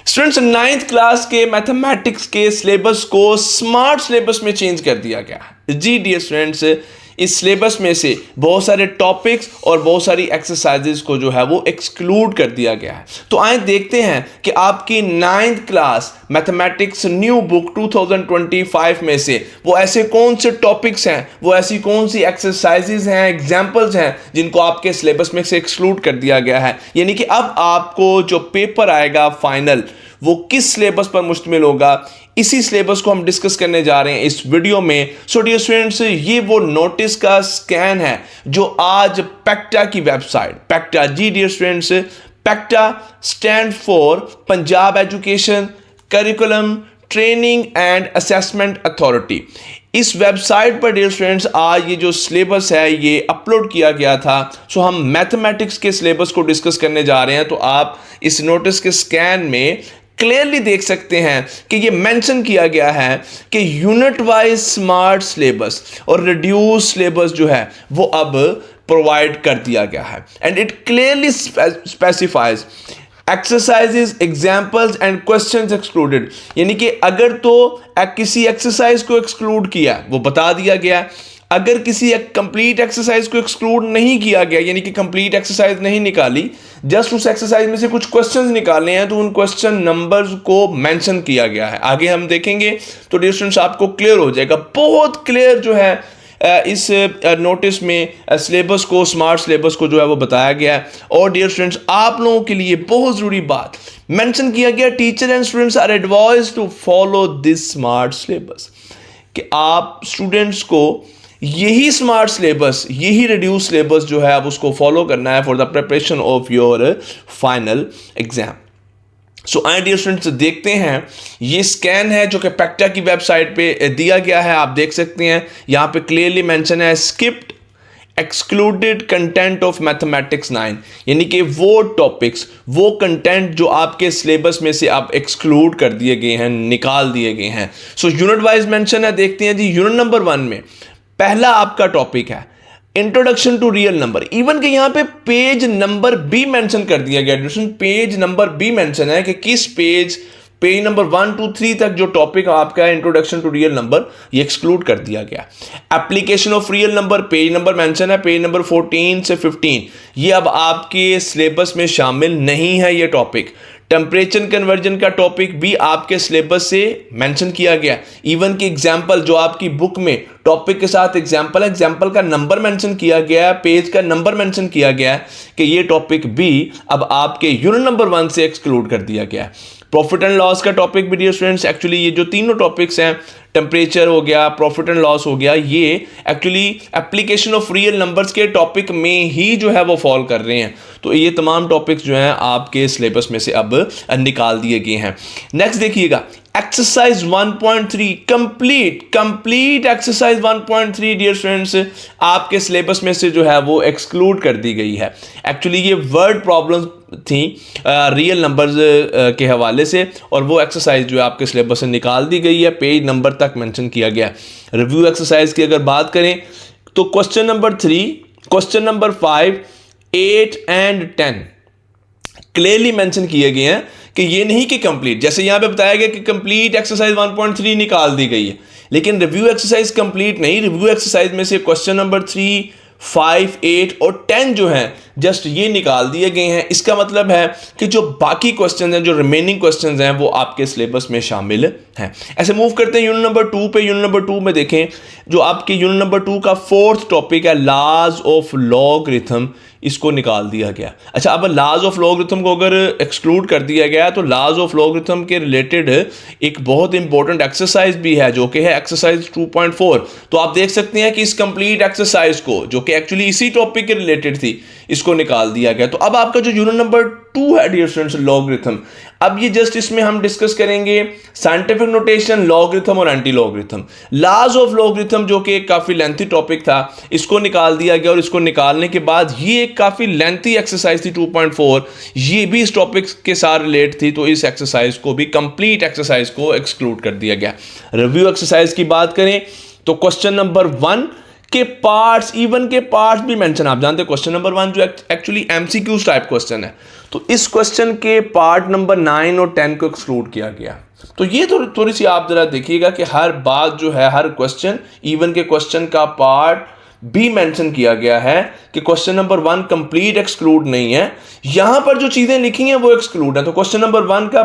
Students, 9th class के mathematics के syllabus को स्मार्ट सिलेबस में चेंज कर दिया गया है। जी डियर स्टूडेंट्स, इस सिलेबस में से बहुत सारे टॉपिक्स और बहुत सारी एक्सरसाइजेस को जो है वो एक्सक्लूड कर दिया गया है। तो आइए देखते हैं कि आपकी 9th class mathematics new book 2025 में से वो ऐसे कौन से टॉपिक्स हैं, वो ऐसी कौन सी एक्सरसाइजेस हैं, एग्जाम्पल्स हैं जिनको आपके सिलेबस में से एक्सक्लूड कर दिया गया है। यानी कि अब आपको जो पेपर आएगा फाइनल, वो किस सिलेबस पर मुश्तमिल होगा, इसी सिलेबस को हम डिस्कस करने जा रहे हैं इस वीडियो में। सो डियर स्टूडेंट्स, ये वो नोटिस का स्कैन है जो आज पैक्टा की वेबसाइट, पैक्टा, जी dear students, PECTA stand for Punjab education curriculum training and assessment authority. इस वेबसाइट पर डियर स्टूडेंट्स आज ये जो सिलेबस है ये अपलोड किया गया था। सो हम मैथमेटिक्स के सिलेबस को डिस्कस करने जा रहे हैं। तो आप इस नोटिस के स्कैन में क्लियरली देख सकते हैं कि ये मेंशन किया गया है कि यूनिट वाइज स्मार्ट सिलेबस और रिड्यूस सिलेबस जो है वो अब प्रोवाइड कर दिया गया है। And it clearly specifies exercises, examples and questions excluded. यानी कि अगर तो किसी एक्सरसाइज को एक्सक्लूड किया वो बता दिया गया, अगर किसी कंप्लीट एक्सरसाइज को एक्सक्लूड नहीं किया गया यानी कि कंप्लीट एक्सरसाइज नहीं निकाली, जस्ट उस एक्सरसाइज में से कुछ क्वेश्चंस निकालने हैं, तो उन क्वेश्चन नंबर्स को मेंशन किया गया है। आगे हम देखेंगे तो डियर स्टूडेंट्स आपको क्लियर हो जाएगा। बहुत क्लियर जो है इस नोटिस में सिलेबस को, स्मार्ट सिलेबस को जो है वो बताया गया है। और डियर स्टूडेंट्स, आप लोगों के लिए बहुत ज़रूरी बात मेंशन किया गया, teacher and students are advised to follow this smart syllabus, कि आप स्टूडेंट्स को यही स्मार्ट सिलेबस, यही रिड्यूस सिलेबस जो है आप उसको फॉलो करना है for the preparation of your final exam. So I dear students, देखते हैं ये स्कैन है जो कि पैक्टा की वेबसाइट पे दिया गया है। आप देख सकते हैं यहाँ पे क्लियरली मेंशन है skipped excluded content of mathematics 9, यानी कि वो टॉपिक्स, वो कंटेंट जो आपके सिलेबस में से आप एक्सक्लूड कर दिए गए हैं, निकाल दिए गए हैं। सो यूनिट वाइज मेंशन है। देखते हैं जी, यूनिट नंबर 1 में पहला आपका टॉपिक है introduction to real number. Even के यहाँ पे पेज नंबर भी मेंशन कर दिया गया। पेज नंबर भी मेंशन है कि किस पेज नंबर 1 2 3 तक जो टॉपिक आपका है इंट्रोडक्शन टू रियल नंबर, ये एक्सक्लूड कर दिया गया। Application of real number, page number mention है, पेज नंबर 14 से 15, ये अब आपके सिलेबस में शामिल नहीं है ये टॉपिक। टेम्परेचर कन्वर्जन का टॉपिक भी आपके सिलेबस से मेंशन किया गया। इवन की एग्जांपल जो आपकी बुक में टॉपिक के साथ एग्जांपल है, एग्जांपल का नंबर मेंशन किया गया है, पेज का नंबर मेंशन किया गया है कि ये टॉपिक भी अब आपके यूनिट नंबर 1 से एक्सक्लूड कर दिया गया है। प्रॉफिट एंड लॉस का टॉपिक भी डियर स्टूडेंट्स, एक्चुअली ये जो तीनों टॉपिक्स हैं, टेम्परेचर हो गया, प्रॉफिट एंड लॉस हो गया, ये actually application of real numbers के टॉपिक में ही जो है वो फॉल कर रहे हैं। तो ये तमाम टॉपिक्स जो हैं आपके सिलेबस में से अब निकाल दिए गए हैं। नेक्स्ट देखिएगा, exercise 1.3 complete exercise 1.3 dear students आपके सिलेबस में से जो है वो एक्सक्लूड कर दी गई है। एक्चुअली ये वर्ड प्रॉब्लम्स थी रियल नंबर्स के हवाले से, और वो एक्सरसाइज जो है आपके सिलेबस से निकाल दी गई है, पेज नंबर तक मेंशन किया गया। रिव्यू एक्सरसाइज की अगर बात करें तो question number 3, question number 5, 8 and 10 clearly mention किए गए हैं कि ये नहीं कि कंप्लीट, जैसे यहां पे बताया गया कि कंप्लीट एक्सरसाइज 1.3 निकाल दी गई है, लेकिन रिव्यू एक्सरसाइज कंप्लीट नहीं। रिव्यू एक्सरसाइज में से क्वेश्चन नंबर 3, 5, 8 और 10 जो हैं जस्ट ये निकाल दिए गए हैं। इसका मतलब है कि जो बाकी क्वेश्चन हैं, जो रिमेनिंग क्वेश्चन हैं, वो आपके सिलेबस में शामिल हैं। ऐसे मूव करते हैं यूनिट नंबर 2 पे। यूनिट नंबर 2 में देखें जो आपके यूनिट नंबर 2 का 4th टॉपिक है लॉज ऑफ लॉगरिथम, इसको निकाल दिया गया। अच्छा, अब लॉज ऑफ लॉगरिथम को अगर एक्सक्लूड कर दिया गया तो लॉज ऑफ लॉगरिथम के रिलेटेड एक बहुत इंपॉर्टेंट एक्सरसाइज भी है जो कि है एक्सरसाइज 2.4। तो आप देख सकते हैं कि इस कंप्लीट एक्सरसाइज को, जो कि एक्चुअली इसी टॉपिक के रिलेटेड थी, इसको निकाल दिया गया। तो अब आपका जो यूनिट नंबर 2 है डियर स्टूडेंट्स, लॉगरिथम, अब ये जस्ट इसमें हम डिस्कस करेंगे साइंटिफिक नोटेशन, लॉगरिथम और anti logarithm. Laws of logarithm जो कि काफी लेंथी टॉपिक था, इसको निकाल दिया गया, और इसको निकालने के बाद ये एक काफी लेंथी एक्सरसाइज थी 2.4, ये भी इस टॉपिक के साथ रिलेट थी, तो इस एक्सरसाइज को भी, कंप्लीट एक्सरसाइज को एक्सक्लूड कर दिया गया। रिव्यू एक्सरसाइज की बात करें तो क्वेश्चन नंबर 1 के पार्ट्स, इवन के पार्ट्स भी मेंशन, आप जानते हैं क्वेश्चन नंबर 1 जो एक्चुअली एमसीक्यूज टाइप क्वेश्चन है, तो इस क्वेश्चन के पार्ट नंबर 9 और 10 को एक्सक्लूड किया गया। तो ये थोड़ी सी आप जरा देखिएगा कि हर बात जो है, हर क्वेश्चन, इवन के क्वेश्चन का पार्ट भी मेंशन किया गया है कि क्वेश्चन नंबर 1 कंप्लीट एक्सक्लूड नहीं है, यहां पर जो चीजें लिखी हैं वो एक्सक्लूड है। तो क्वेश्चन नंबर 1 का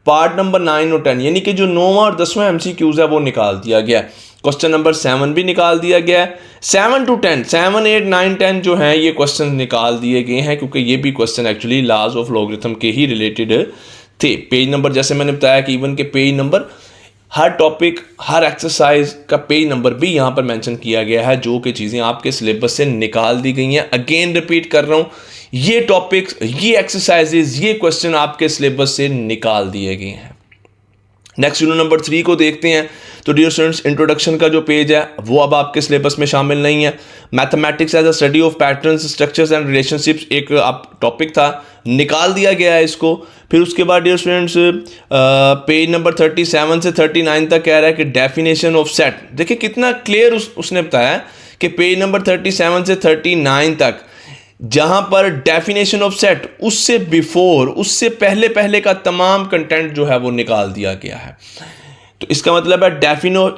पार्ट नंबर 9 और 10 यानी कि जो 9वां और 10वां एमसीक्यूज है वो निकाल दिया गया। क्वेश्चन नंबर 7 भी निकाल दिया गया है। 7 to 10, 7, 8, 9, 10 जो हैं ये क्वेश्चन निकाल दिए गए हैं, क्योंकि ये भी question actually laws of logarithm के ही रिलेटेड थे। पेज नंबर, जैसे मैंने बताया कि इवन के पेज नंबर, हर टॉपिक, हर एक्सरसाइज का पेज नंबर भी यहाँ पर मेंशन किया गया है, जो कि चीज़ें आपके सिलेबस से निकाल दी गई हैं। अगेन रिपीट कर रहा हूँ, ये टॉपिक्स, ये एक्सरसाइजेज, ये क्वेश्चन आपके सिलेबस से निकाल दिए गए हैं। नेक्स्ट यूनिट नंबर 3 को देखते हैं। तो डियर स्टूडेंट्स, इंट्रोडक्शन का जो पेज है वो अब आपके सिलेबस में शामिल नहीं है। Mathematics as a study of patterns, structures and relationships एक आप टॉपिक था, निकाल दिया गया है इसको। फिर उसके बाद डियर स्टूडेंट्स पेज नंबर 37 से 39 तक कह रहा है कि डेफिनेशन ऑफ सेट। देखिए कितना क्लियर उसने बताया कि पेज नंबर 37 से 39 तक जहां पर डेफिनेशन ऑफ सेट, उससे बिफोर, उससे पहले पहले का तमाम कंटेंट जो है वो निकाल दिया गया है। तो इसका मतलब है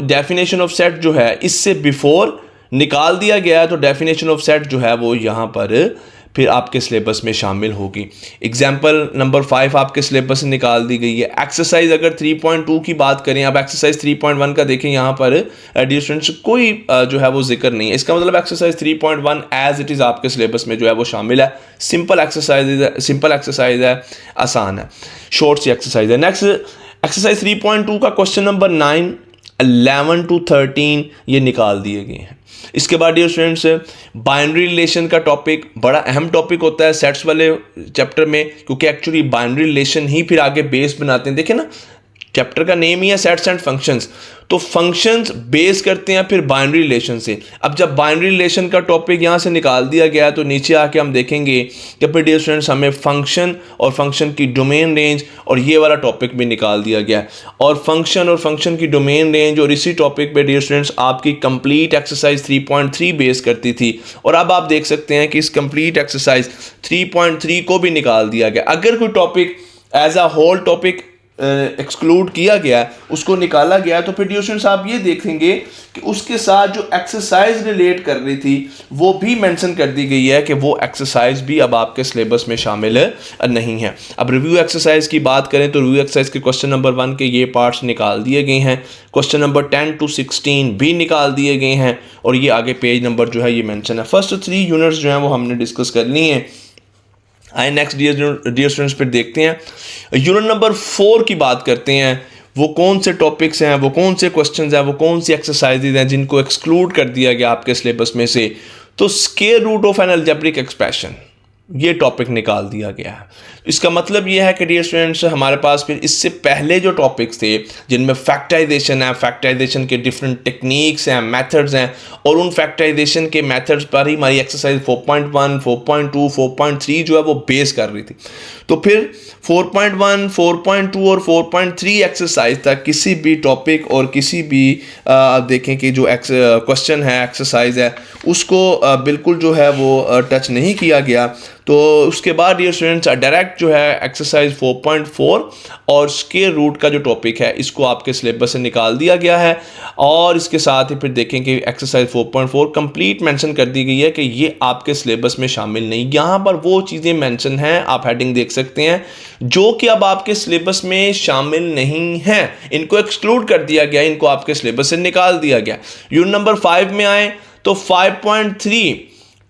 डेफिनेशन ऑफ सेट जो है इससे बिफोर निकाल दिया गया है, तो डेफिनेशन ऑफ सेट जो है वो यहाँ पर फिर आपके सिलेबस में शामिल होगी। एग्जाम्पल नंबर 5 आपके सिलेबस से निकाल दी गई है। एक्सरसाइज अगर 3.2 की बात करें, अब एक्सरसाइज 3.1 का देखें, यहाँ पर डियर स्टूडेंट्स कोई जो है वो जिक्र नहीं है। इसका मतलब एक्सरसाइज 3.1 एज इट इज़ आपके सिलेबस में जो है वो शामिल है। सिंपल एक्सरसाइज है, आसान है, शॉर्ट सी एक्सरसाइज है। नेक्स्ट एक्सरसाइज 3.2 का क्वेश्चन नंबर 9, 11 to 13 ये निकाल दिए गए हैं। इसके बाद डियर स्टूडेंट्स, बाइनरी रिलेशन का टॉपिक बड़ा अहम टॉपिक होता है सेट्स वाले चैप्टर में, क्योंकि एक्चुअली बाइनरी रिलेशन ही फिर आगे बेस बनाते हैं। देखिए ना, चैप्टर का नेम ही है सेट्स एंड फंक्शंस, तो फंक्शंस बेस करते हैं फिर बाइनरी रिलेशन से। अब जब बाइनरी रिलेशन का टॉपिक यहाँ से निकाल दिया गया तो नीचे आके हम देखेंगे कि फिर डियर स्टूडेंट्स हमें फंक्शन और फंक्शन की डोमेन रेंज और ये वाला टॉपिक भी निकाल दिया गया, और फंक्शन की डोमेन रेंज और इसी टॉपिक पे डियर स्टूडेंट्स आपकी कंप्लीट एक्सरसाइज 3.3 बेस करती थी। और अब आप देख सकते हैं कि इस कंप्लीट एक्सरसाइज 3.3 को भी निकाल दिया गया। अगर कोई topic as a whole topic exclude किया गया, उसको निकाला गया, तो फिर डियर स्टूडेंट्स आप ये देखेंगे कि उसके साथ जो एक्सरसाइज रिलेट कर रही थी वो भी मेंशन कर दी गई है कि वो एक्सरसाइज भी अब आपके सिलेबस में शामिल नहीं है। अब रिव्यू एक्सरसाइज की बात करें तो रिव्यू एक्सरसाइज के क्वेश्चन नंबर 1 के ये पार्ट्स निकाल दिए गए हैं। क्वेश्चन नंबर 10 to 16 भी निकाल दिए गए हैं, और ये आगे पेज नंबर जो है ये मेंशन है। फर्स्ट 3 यूनिट्स जो हैं वो हमने डिस्कस कर ली हैं। आए नेक्स्ट डियर स्टूडेंट्स फिर देखते हैं यूनिट नंबर 4 की बात करते हैं। वो कौन से टॉपिक्स हैं, वो कौन से क्वेश्चंस हैं, वो कौन सी एक्सरसाइजेज हैं जिनको एक्सक्लूड कर दिया गया आपके सिलेबस में से। तो square root of an algebraic expression ये टॉपिक निकाल दिया गया है। इसका मतलब ये है कि डियर स्टूडेंट्स हमारे पास फिर इससे पहले जो टॉपिक्स थे जिनमें फैक्टराइजेशन है, फैक्टराइजेशन के डिफरेंट टेक्निक्स हैं, मेथड्स हैं, और उन फैक्टराइजेशन के मेथड्स पर ही हमारी एक्सरसाइज 4.1, 4.2, 4.3 जो है वो बेस कर रही थी। तो फिर 4.1, 4.2 और 4.3 एक्सरसाइज तक किसी भी टॉपिक और किसी भी देखें कि जो क्वेश्चन है, एक्सरसाइज है, उसको बिल्कुल जो है वो टच नहीं किया गया। तो उसके बाद डियर स्टूडेंट्स डायरेक्ट जो है एक्सरसाइज 4.4 और स्क्वायर रूट का जो टॉपिक है इसको आपके सिलेबस से निकाल दिया गया है, और इसके साथ ही फिर देखें कि एक्सरसाइज 4.4 कंप्लीट मेंशन कर दी गई है कि ये आपके सिलेबस में शामिल नहीं। यहाँ पर वो चीज़ें मेंशन हैं, आप हेडिंग देख सकते हैं, जो कि अब आपके सिलेबस में शामिल नहीं हैं, इनको एक्सक्लूड कर दिया गया, इनको आपके सिलेबस से निकाल दिया गया। यूनिट नंबर 5 में आए तो 5.3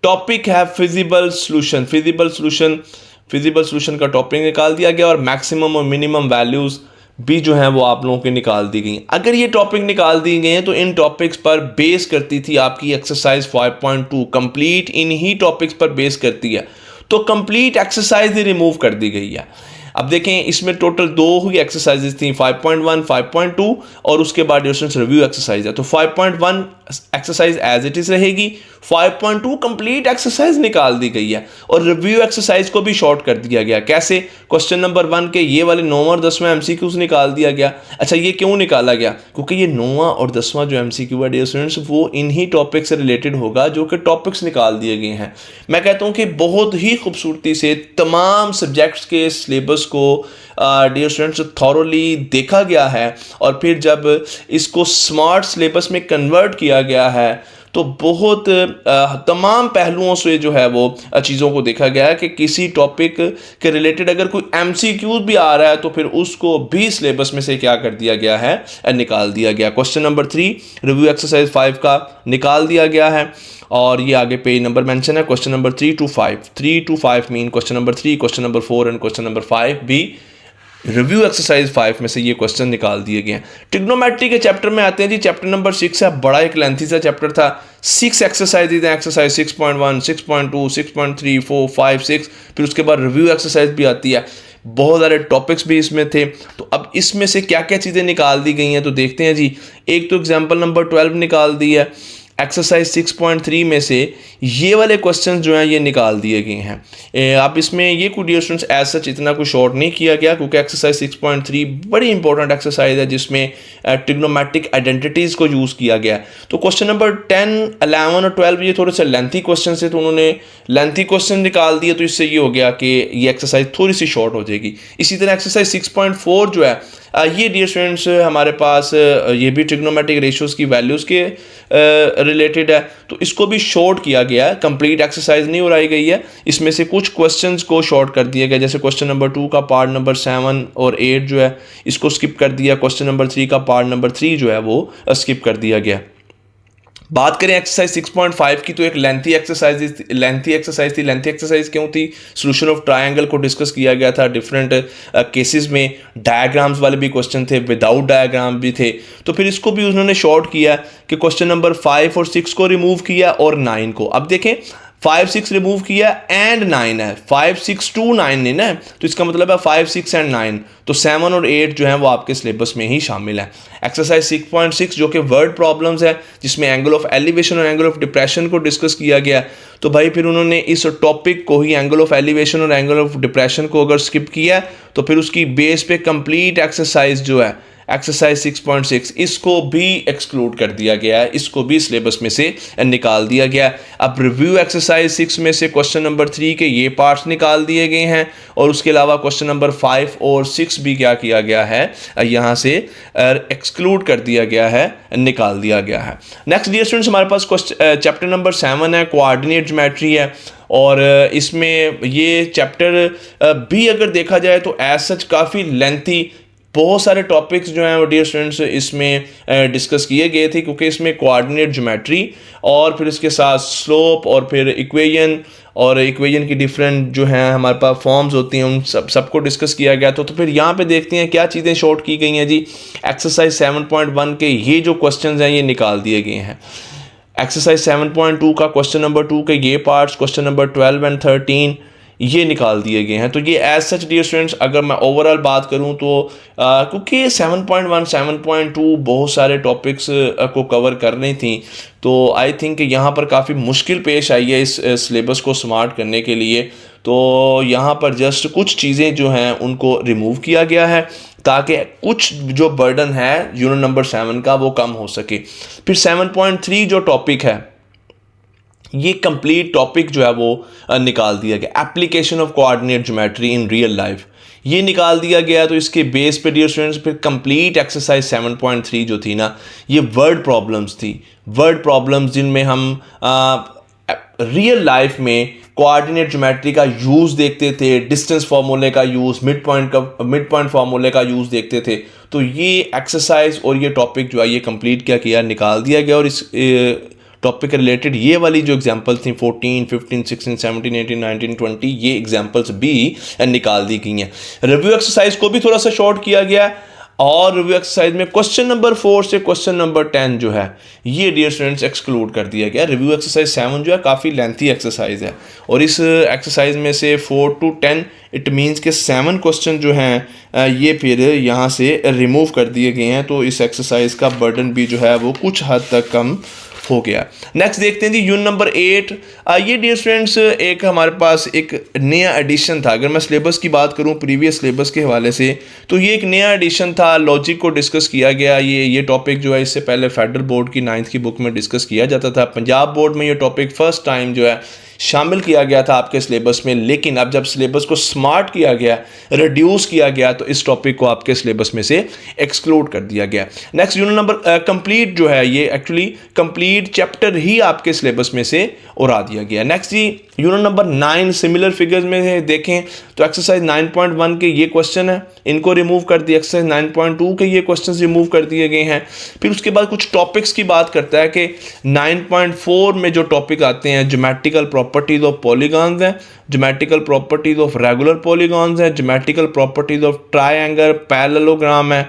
टॉपिक है फिजिबल सॉल्यूशन। फिजिबल सॉल्यूशन का टॉपिक निकाल दिया गया, और मैक्सिमम और मिनिमम वैल्यूज भी जो है वो आप लोगों की निकाल दी गई। अगर ये टॉपिक निकाल दी गए हैं तो इन टॉपिक्स पर बेस करती थी आपकी exercise 5.2, complete in he topics पर बेस करती है, तो कंप्लीट एक्सरसाइज ही रिमूव कर दी गई है। अब देखें इसमें टोटल 2 ही एक्सरसाइजेज थी, 5.1, 5.2 और उसके बाद डिस्टेंस रिव्यू एक्सरसाइज है। तो 5.1 एक्सरसाइज एज इट इज रहेगी, 5.2 कंप्लीट एक्सरसाइज निकाल दी गई है और रिव्यू एक्सरसाइज को भी शॉर्ट कर दिया गया। कैसे? क्वेश्चन नंबर 1 के ये वाले 9वां और 10वां एमसीक्यूज निकाल दिया गया। अच्छा, ये क्यों निकाला गया? क्योंकि ये 9वां और 10वां जो एमसीक्यू है डियर स्टूडेंट्स, वो इन्हीं टॉपिक से रिलेटेड होगा जो कि टॉपिक्स निकाल दिए गए हैं। मैं कहता हूँ कि बहुत ही खूबसूरती से तमाम सब्जेक्ट्स के सिलेबस को डियर स्टूडेंट्स थॉरोली देखा गया है और फिर जब इसको स्मार्ट सिलेबस में कन्वर्ट किया गया है तो बहुत तमाम पहलुओं से जो है वो चीज़ों को देखा गया है कि किसी टॉपिक के रिलेटेड अगर कोई एमसीक्यूज भी आ रहा है तो फिर उसको भी सिलेबस में से क्या कर दिया गया है, निकाल दिया गया। क्वेश्चन नंबर 3 रिव्यू एक्सरसाइज 5 का निकाल दिया गया है और ये आगे पेज नंबर मेंशन है, question number 3 to 5, 3 to 5 mean question number 3, question number 4 and question number 5 भी रिव्यू एक्सरसाइज 5 में से ये क्वेश्चन निकाल दिए गए हैं। ट्रिग्नोमेट्री के चैप्टर में आते हैं जी। चैप्टर नंबर 6 है, बड़ा एक लेंथी सा चैप्टर था। 6 एक्सरसाइज हैं, एक्सरसाइज 6.1, 6.2, 6.3, 4, 5, 6, फिर उसके बाद रिव्यू एक्सरसाइज भी आती है। बहुत सारे टॉपिक्स भी इसमें थे। तो अब इसमें से क्या क्या चीज़ें निकाल दी गई हैं तो देखते हैं जी। एक तो एग्जाम्पल नंबर 12 निकाल दी है। एक्सरसाइज 6.3 में से ये वाले क्वेश्चन जो हैं ये निकाल दिए गए हैं। आप इसमें ये कोई डियर स्टूडेंट्स एज सच इतना कुछ शॉर्ट नहीं किया गया क्योंकि एक्सरसाइज 6.3 बड़ी इंपॉर्टेंट एक्सरसाइज है जिसमें ट्रिग्नोमेट्रिक आइडेंटिटीज़ को यूज़ किया गया। तो क्वेश्चन नंबर 10, 11 और 12 ये थोड़े से लेंथी क्वेश्चन से, तो उन्होंने लेंथी क्वेश्चन निकाल दिए। तो इससे ये हो गया कि ये एक्सरसाइज थोड़ी सी शॉर्ट हो जाएगी। इसी तरह एक्सरसाइज 6.4 जो है ये डियर स्टूडेंट्स हमारे पास ये भी ट्रिग्नोमेट्रिक रेशियोज़ की वैल्यूज़ के रिलेटेड है, तो इसको भी शॉर्ट किया गया है। कंप्लीट एक्सरसाइज नहीं उड़ाई गई है, इसमें से कुछ क्वेश्चंस को शॉर्ट कर दिया गया। जैसे क्वेश्चन नंबर 2 का पार्ट नंबर 7 और 8 जो है इसको स्किप कर दिया। क्वेश्चन नंबर 3 का पार्ट नंबर 3 जो है वो स्किप कर दिया गया। बात करें एक्सरसाइज 6.5 की तो एक लेंथी एक्सरसाइज थी। लेंथी एक्सरसाइज क्यों थी? सोल्यूशन ऑफ ट्रायंगल को डिस्कस किया गया था। डिफरेंट केसेस में डायग्राम्स वाले भी क्वेश्चन थे, विदाउट डायग्राम भी थे। तो फिर इसको भी उन्होंने शॉर्ट किया कि क्वेश्चन नंबर 5 और 6 को रिमूव किया और 9 को। अब देखें 5, 6 रिमूव किया एंड 9 है, 5, 6 to 9 नहीं ना, तो इसका मतलब है 5, 6 एंड 9। तो 7 और 8 जो है वो आपके सिलेबस में ही शामिल है। एक्सरसाइज 6.6 जो कि वर्ड प्रॉब्लम्स है जिसमें एंगल ऑफ एलिवेशन और एंगल ऑफ डिप्रेशन को डिस्कस किया गया। तो भाई फिर उन्होंने इस टॉपिक को ही एंगल ऑफ एलिवेशन और एंगल ऑफ डिप्रेशन को अगर स्किप किया तो फिर उसकी बेस पे कंप्लीट एक्सरसाइज जो है एक्सरसाइज 6.6 इसको भी एक्सक्लूड कर दिया गया है, इसको भी सिलेबस में से निकाल दिया गया। अब रिव्यू एक्सरसाइज 6 में से क्वेश्चन नंबर 3 के ये पार्ट्स निकाल दिए गए हैं और उसके अलावा क्वेश्चन नंबर 5 और 6 भी क्या किया गया है, यहाँ से एक्सक्लूड कर दिया गया है, निकाल दिया गया है। नेक्स्ट डियर स्टूडेंट्स हमारे पास चैप्टर नंबर 7 है, कोऑर्डिनेट ज्योमेट्री है और इसमें ये चैप्टर भी अगर देखा जाए तो एज सच काफ़ी लेंथी, बहुत सारे टॉपिक्स जो हैं वो डियर स्टूडेंट्स इसमें डिस्कस किए गए थे क्योंकि इसमें कोऑर्डिनेट ज्योमेट्री और फिर इसके साथ स्लोप और फिर इक्वेशन और इक्वेशन की डिफरेंट जो हैं हमारे पास फॉर्म्स होती हैं उन सबको डिस्कस किया गया। तो फिर यहाँ पे देखते हैं क्या चीज़ें शॉर्ट की गई हैं जी। एक्सरसाइज 7.1 के ये जो क्वेश्चन हैं ये निकाल दिए गए हैं। एक्सरसाइज 7.2 का क्वेश्चन नंबर 2 के ये पार्ट्स, क्वेश्चन नंबर 12 एंड 13 ये निकाल दिए गए हैं। तो ये एज सच डियर स्टूडेंट्स अगर मैं ओवरऑल बात करूं तो क्योंकि 7.1, 7.2 बहुत सारे टॉपिक्स को कवर करनी थी तो आई थिंक यहाँ पर काफ़ी मुश्किल पेश आई है इस सिलेबस को स्मार्ट करने के लिए। तो यहाँ पर जस्ट कुछ चीज़ें जो हैं उनको रिमूव किया गया है ताकि कुछ जो बर्डन है यूनिट नंबर 7 का वो कम हो सके। फिर 7.3 जो टॉपिक है ये कंप्लीट टॉपिक जो है वो निकाल दिया गया। Application of coordinate geometry in real life ये निकाल दिया गया। तो इसके बेस पे डियर स्टूडेंट्स फिर कंप्लीट एक्सरसाइज 7.3 जो थी ना ये वर्ड प्रॉब्लम्स थी। वर्ड प्रॉब्लम्स जिनमें हम रियल लाइफ में कोऑर्डिनेट ज्योमेट्री का यूज़ देखते थे, डिस्टेंस फार्मूले का यूज़, मिड पॉइंट फार्मूले का यूज़ देखते थे। तो ये एक्सरसाइज और ये टॉपिक जो है ये कंप्लीट क्या किया, निकाल दिया गया। और इस टॉपिक रिलेटेड ये वाली जो एग्जांपल्स थी 14, 15, 16, 17, 18, 19, 20 ये एग्जांपल्स भी निकाल दी गई हैं। रिव्यू एक्सरसाइज को भी थोड़ा सा शॉर्ट किया गया और रिव्यू एक्सरसाइज में क्वेश्चन नंबर 4 से क्वेश्चन नंबर 10 जो है ये डियर स्टूडेंट्स एक्सक्लूड कर दिया गया। रिव्यू एक्सरसाइज 7 जो है काफ़ी लेंथी एक्सरसाइज है और इस एक्सरसाइज में से 4 to 10 इट मीन्स के 7 क्वेश्चन जो हैं ये फिर यहाँ से रिमूव कर दिए गए हैं। तो इस एक्सरसाइज का बर्डन भी जो है वो कुछ हद तक कम हो गया। नेक्स्ट देखते हैं जी यूनिट नंबर 8। ये डियर स्टूडेंट्स एक हमारे पास एक नया एडिशन था। अगर मैं सिलेबस की बात करूं प्रीवियस सिलेबस के हवाले से तो ये एक नया एडिशन था। लॉजिक को डिस्कस किया गया। ये टॉपिक जो है इससे पहले फेडरल बोर्ड की 9th की बुक में डिस्कस किया जाता था। पंजाब बोर्ड में ये टॉपिक फर्स्ट टाइम जो है शामिल किया गया था आपके सिलेबस में, लेकिन अब जब सिलेबस को स्मार्ट किया गया, रिड्यूस किया गया, तो इस टॉपिक को आपके सिलेबस में से एक्सक्लूड कर दिया गया। नेक्स्ट यूनिट नंबर कंप्लीट जो है ये एक्चुअली कंप्लीट चैप्टर ही आपके सिलेबस में से उड़ा दिया गया। नेक्स्ट जी यूनिट नंबर 9 सिमिलर फिगर्स में देखें तो एक्सरसाइज 9.1 के ये क्वेश्चन है, इनको रिमूव कर दिया। एक्सरसाइज 9.2 के ये क्वेश्चन रिमूव कर दिए गए हैं। फिर उसके बाद कुछ टॉपिक्स की बात करता है कि 9.4 में जो टॉपिक आते हैं ज्योमेट्रिकल प्रॉपर्टीज ऑफ पॉलीगॉन्स हैं, geometrical properties of regular polygons हैं, geometrical properties of triangle, parallelogram है।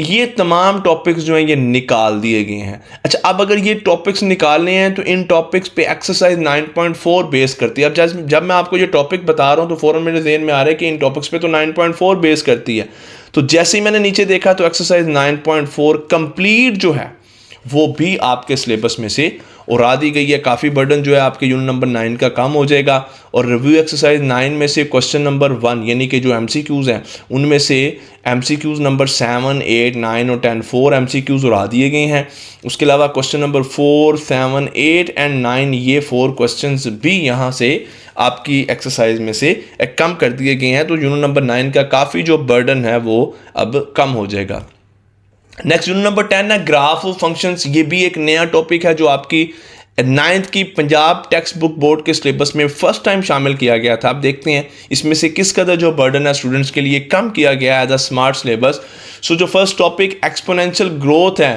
ये तमाम टॉपिक्स जो हैं ये निकाल दिए गए हैं। अच्छा, अब अगर ये टॉपिक्स निकालने हैं तो इन टॉपिक्स पे एक्सरसाइज 9.4 बेस करती है। अब जब मैं आपको ये टॉपिक बता रहा हूँ तो फ़ौरन मेरे ज़हन में आ रहा है कि इन टॉपिक्स पे तो 9.4 बेस करती है। तो जैसे ही मैंने नीचे देखा तो एक्सरसाइज 9.4 कंप्लीट जो है वो भी आपके सिलेबस में से उड़ा दी गई है। काफ़ी बर्डन जो है आपके यूनिट नंबर 9 का कम हो जाएगा। और रिव्यू एक्सरसाइज 9 में से क्वेश्चन नंबर 1 यानी कि जो MCQs हैं उनमें से MCQs नंबर 7, 8, 9 और 10 4 MCQs उड़ा दिए गए हैं। उसके अलावा क्वेश्चन नंबर 4, 7, 8 एंड 9 ये 4 क्वेश्चंस भी यहाँ से आपकी एक्सरसाइज में से कम कर दिए गए हैं। तो यूनिट नंबर 9 का काफ़ी जो बर्डन है वो अब कम हो जाएगा। नेक्स्ट यूनिट नंबर 10 है ग्राफ ऑफ फंक्शंस। ये भी एक नया टॉपिक है जो आपकी 9th की पंजाब टेक्स्ट बुक बोर्ड के सिलेबस में फर्स्ट टाइम शामिल किया गया था। आप देखते हैं इसमें से किस कदर जो बर्डन है स्टूडेंट्स के लिए कम किया गया है एज अ स्मार्ट सिलेबस। सो जो फर्स्ट टॉपिक एक्सपोनेंशियल ग्रोथ है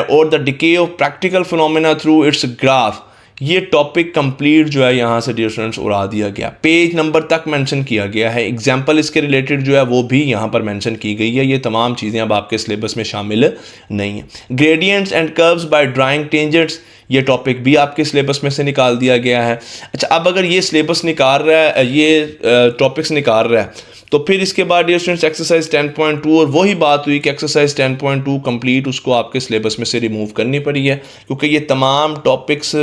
और the decay of practical phenomena through it's graph, ये टॉपिक कंप्लीट जो है यहाँ से डियर स्टूडेंट्स उड़ा दिया गया। पेज नंबर तक मेंशन किया गया है। एग्जाम्पल इसके रिलेटेड जो है वो भी यहाँ पर मेंशन की गई है। ये तमाम चीज़ें अब आपके सिलेबस में शामिल नहीं है। Gradients and curves by drawing tangents, ये टॉपिक भी आपके सिलेबस में से निकाल दिया गया है। अच्छा, अब अगर ये सिलेबस निकाल रहा है, ये टॉपिक्स निकाल रहा है, तो फिर इसके बाद डियर स्टूडेंट्स एक्सरसाइज 10.2 और वही बात हुई कि एक्सरसाइज 10.2 कंप्लीट उसको आपके सिलेबस में से रिमूव करनी पड़ी है, क्योंकि ये तमाम टॉपिक्स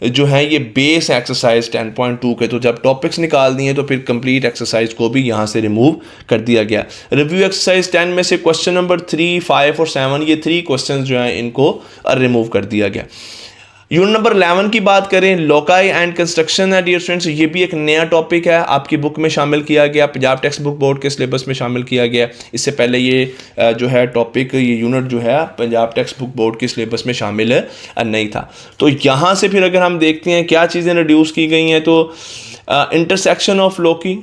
जो हैं ये बेस है एक्सरसाइज 10.2 के। तो जब टॉपिक्स निकाल दिए तो फिर कंप्लीट एक्सरसाइज को भी यहाँ से रिमूव कर दिया गया। रिव्यू एक्सरसाइज 10 में से क्वेश्चन नंबर 3, 5 और 7 ये 3 क्वेश्चन जो हैं इनको रिमूव कर दिया गया। यूनिट नंबर 11 की बात करें, लोकाई एंड कंस्ट्रक्शन है डियर स्टूडेंट्स। ये भी एक नया टॉपिक है, आपकी बुक में शामिल किया गया, पंजाब टेक्स्ट बुक बोर्ड के सिलेबस में शामिल किया गया। इससे पहले ये जो है टॉपिक, ये यूनिट जो है पंजाब टेक्स्ट बुक बोर्ड के सिलेबस में शामिल नहीं था। तो यहाँ से फिर अगर हम देखते हैं क्या चीज़ें रिड्यूस की गई हैं, तो इंटरसेक्शन ऑफ लोकी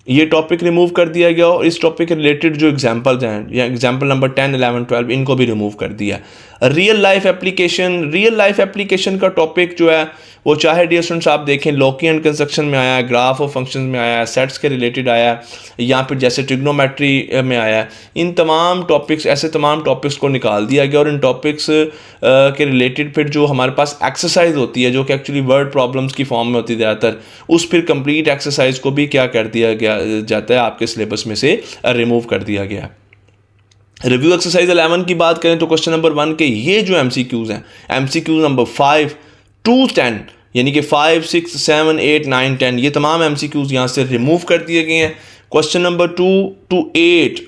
ये टॉपिक रिमूव कर दिया गया और इस टॉपिक के रिलेटेड जो एग्जांपल्स हैं या एग्जांपल नंबर 10, 11, 12 इनको भी रिमूव कर दिया। रियल लाइफ एप्लीकेशन का टॉपिक जो है वो चाहे डियर स्टूडेंट्स आप देखें लॉकी एंड कंस्ट्रक्शन में आया है, ग्राफ ऑफ फंक्शंस में आया है, सेट्स के रिलेटेड आया है, या फिर जैसे ट्रिग्नोमेट्री में आया है। इन तमाम टॉपिक्स, ऐसे तमाम टॉपिक्स को निकाल दिया गया और इन टॉपिक्स के रिलेटेड फिर जो हमारे पास एक्सरसाइज होती है जो कि एक्चुअली वर्ड प्रॉब्लम्स की फॉर्म में होती है ज़्यादातर, उस फिर कंप्लीट एक्सरसाइज को भी क्या कर दिया गया जाता है, आपके सिलेबस में से रिमूव कर दिया गया। रिव्यू एक्सरसाइज 11 की बात करें तो क्वेश्चन नंबर 1 के ये जो MCQs हैं, MCQ नंबर 5 to 10 यानी कि 5, 6, 7, 8, 9, 10 ये तमाम MCQs यहाँ से रिमूव कर दिए गए हैं। क्वेश्चन नंबर 2 to 8,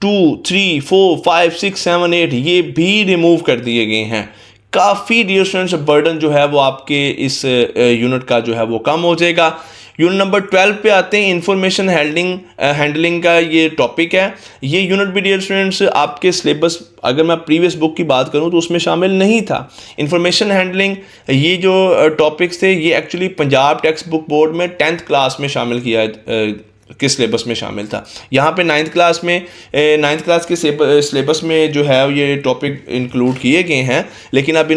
2, 3, 4, 5, 6, 7, 8 ये भी रिमूव कर दिए गए हैं। काफ़ी डियर स्टूडेंट्स बर्डन जो है वो आपके इस यूनिट का जो है वो कम हो जाएगा। यूनिट नंबर 12 पे आते हैं, इंफॉर्मेशन हैंडलिंग का ये टॉपिक है। ये यूनिट भी डियर स्टूडेंट्स आपके सिलेबस, अगर मैं प्रीवियस बुक की बात करूं तो उसमें शामिल नहीं था। इंफॉर्मेशन हैंडलिंग ये जो टॉपिक्स थे ये actually Punjab text book board में 10th क्लास में शामिल के सिलेबस में शामिल था। यहाँ पे नाइन्थ क्लास के सिलेबस में जो है ये टॉपिक इंक्लूड किए गए हैं, लेकिन अब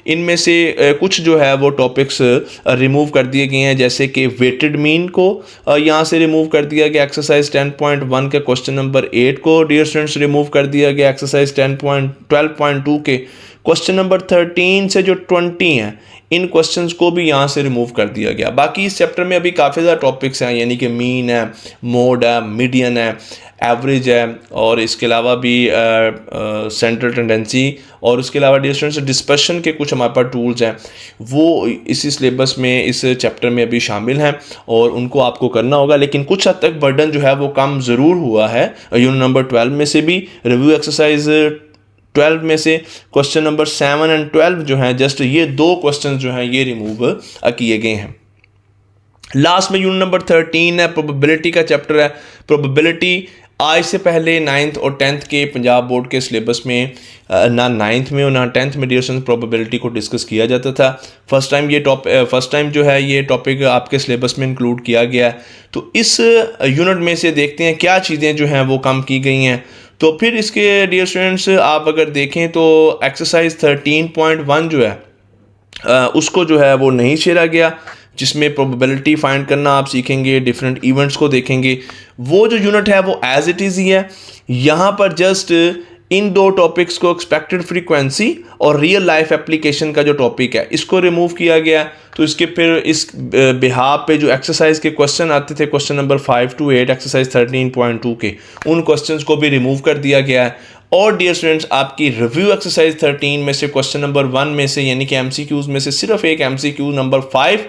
इनमें से कुछ जो है वो टॉपिक्स रिमूव कर दिए गए हैं, जैसे कि वेटेड मीन को यहाँ से रिमूव कर दिया गया। एक्सरसाइज 10.1 के क्वेश्चन नंबर 8 को डियर स्टूडेंट्स रिमूव कर दिया गया। एक्सरसाइज 12.2 के क्वेश्चन नंबर 13 से जो 20 हैं इन क्वेश्चंस को भी यहाँ से रिमूव कर दिया गया। बाकी इस चैप्टर में अभी काफ़ी ज़्यादा टॉपिक्स हैं, यानी कि मीन है, मोड है, मीडियन है, एवरेज है, और इसके अलावा भी सेंट्रल टेंडेंसी, और उसके अलावा डियर स्टूडेंट्स डिस्पर्शन के कुछ हमारे पास टूल्स हैं वो इसी सिलेबस में इस चैप्टर में अभी शामिल हैं और उनको आपको करना होगा। लेकिन कुछ हद तक बर्डन जो है वो कम ज़रूर हुआ है। यूनिट नंबर 12 में से भी रिव्यू एक्सरसाइज 12 में से क्वेश्चन नंबर 7 और 12 जो हैं, जस्ट ये 2 क्वेश्चन जो हैं ये रिमूव किए गए हैं। लास्ट में यूनिट नंबर 13 है, प्रोबेबिलिटी का चैप्टर है। प्रोबेबिलिटी आज से पहले 9th और 10th के पंजाब बोर्ड के सिलेबस में ना 9th में और ना 10th में डियर स्टूडेंट्स प्रोबेबिलिटी को डिस्कस किया जाता था। फर्स्ट टाइम जो है ये टॉपिक आपके सिलेबस में इंक्लूड किया गया है। तो इस यूनिट में से देखते हैं क्या चीज़ें जो हैं वो कम की गई हैं। तो फिर इसके डियर स्टूडेंट्स आप अगर देखें तो एक्सरसाइज 13.1 जो है उसको जो है वो नहीं छेड़ा गया, जिसमें प्रोबेबिलिटी फाइंड करना आप सीखेंगे, डिफरेंट इवेंट्स को देखेंगे। वो जो यूनिट है वो एज इट इज़ ही है। यहाँ पर जस्ट इन 2 टॉपिक्स को, एक्सपेक्टेड फ्रीक्वेंसी और रियल लाइफ एप्लीकेशन का जो टॉपिक है इसको रिमूव किया गया। तो इसके फिर इस बिहाफ पे जो एक्सरसाइज के क्वेश्चन आते थे, क्वेश्चन नंबर 5 to 8 एक्सरसाइज 13.2 के, उन क्वेश्चंस को भी रिमूव कर दिया गया है। और डियर स्टूडेंट्स आपकी रिव्यू एक्सरसाइज 13 में से क्वेश्चन नंबर 1 में से, यानी कि MCQs में से सिर्फ एक MCQ नंबर 5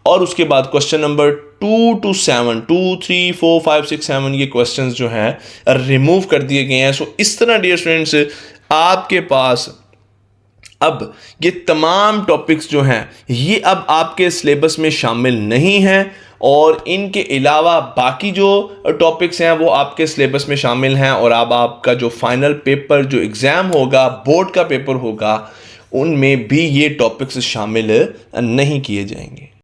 और उसके बाद क्वेश्चन नंबर 2 to 7, 2, 3, 4, 5, 6, 7 ये क्वेश्चंस जो हैं रिमूव कर दिए गए हैं। सो इस तरह डियर स्टूडेंट्स आपके पास अब ये तमाम टॉपिक्स जो हैं ये अब आपके सिलेबस में शामिल नहीं हैं, और इनके अलावा बाकी जो टॉपिक्स हैं वो आपके सिलेबस में शामिल हैं। और अब आपका जो फाइनल पेपर, जो एग्ज़ाम होगा, बोर्ड का पेपर होगा, उनमें भी ये टॉपिक्स शामिल नहीं किए जाएंगे।